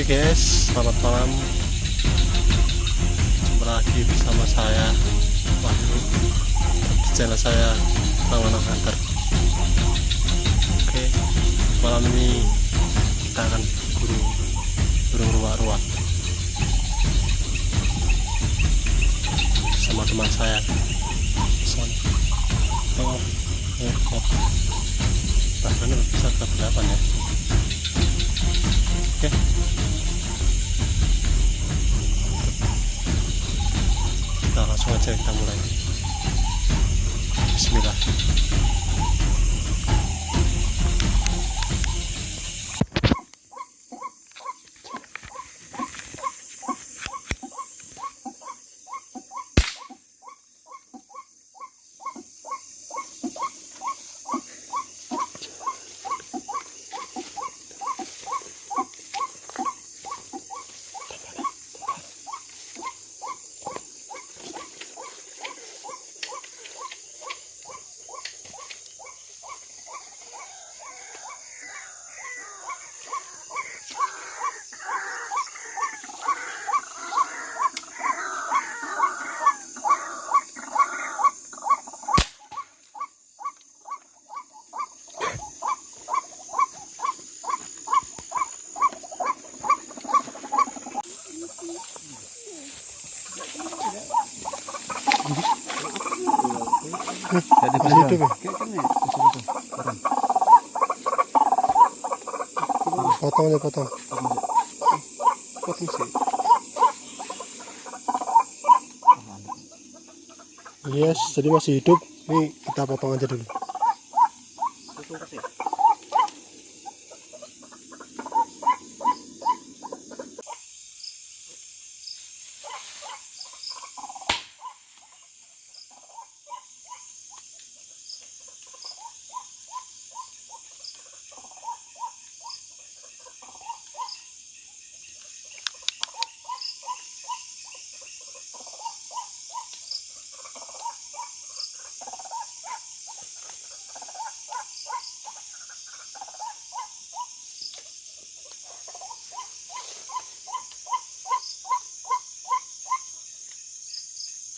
Oke guys, selamat malam. Jumpa lagi bersama saya Wahyu di channel saya Malam Hunter. Oke, malam ini kita akan berburu burung ruak-ruak sama teman saya. Bahkan bisa ke berapa ya? Oke. Kita langsung aja kita mulai. Bismillah. Jadi itu potong sih. Yes, jadi masih hidup. Ini kita potong aja dulu.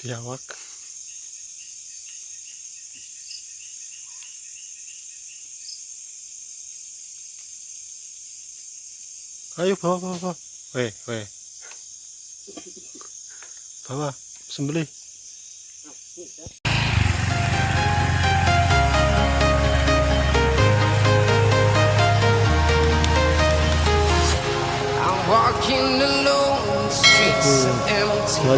Biawak. Ayo bawa. Weh. Bawa, sembelih. I'm walking alone, streets are empty. The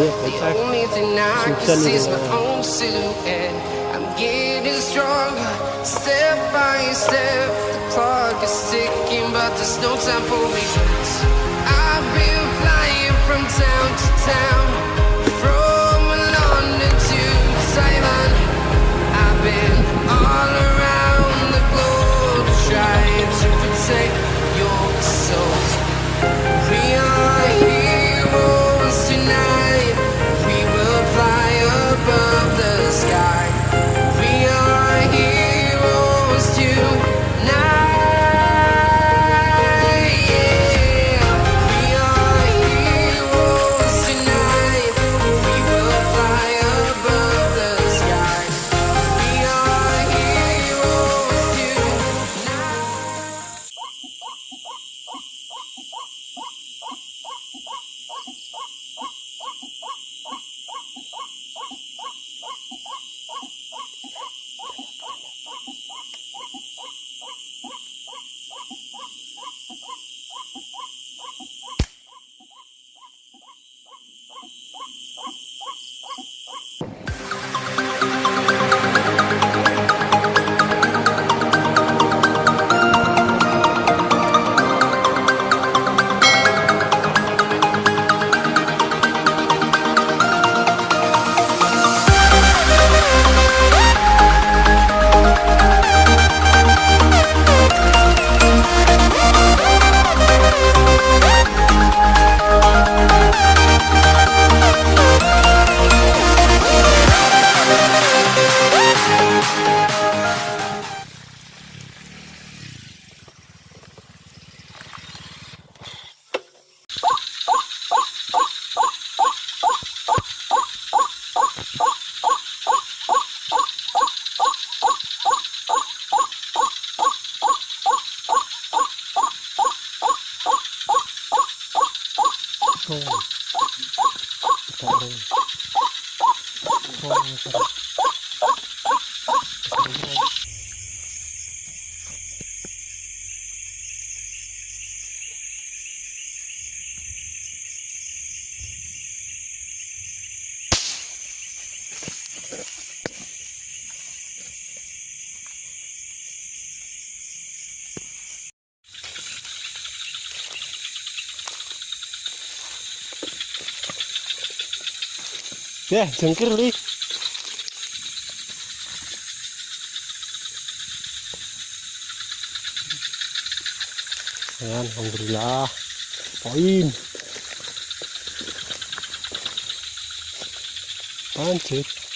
only thing I can see is my own silhouette. I'm getting stronger, step by step. The clock is ticking, but there's no time for regrets. I've been flying from town to town, from London to Taiwan. I've been all around the globe trying to protect your soul. We are heroes tonight. We will fly above the sky. We are heroes tonight. Yeah. We are heroes tonight. Ya, jengkir li. Ya, alhamdulillah. Poin. Lanjut.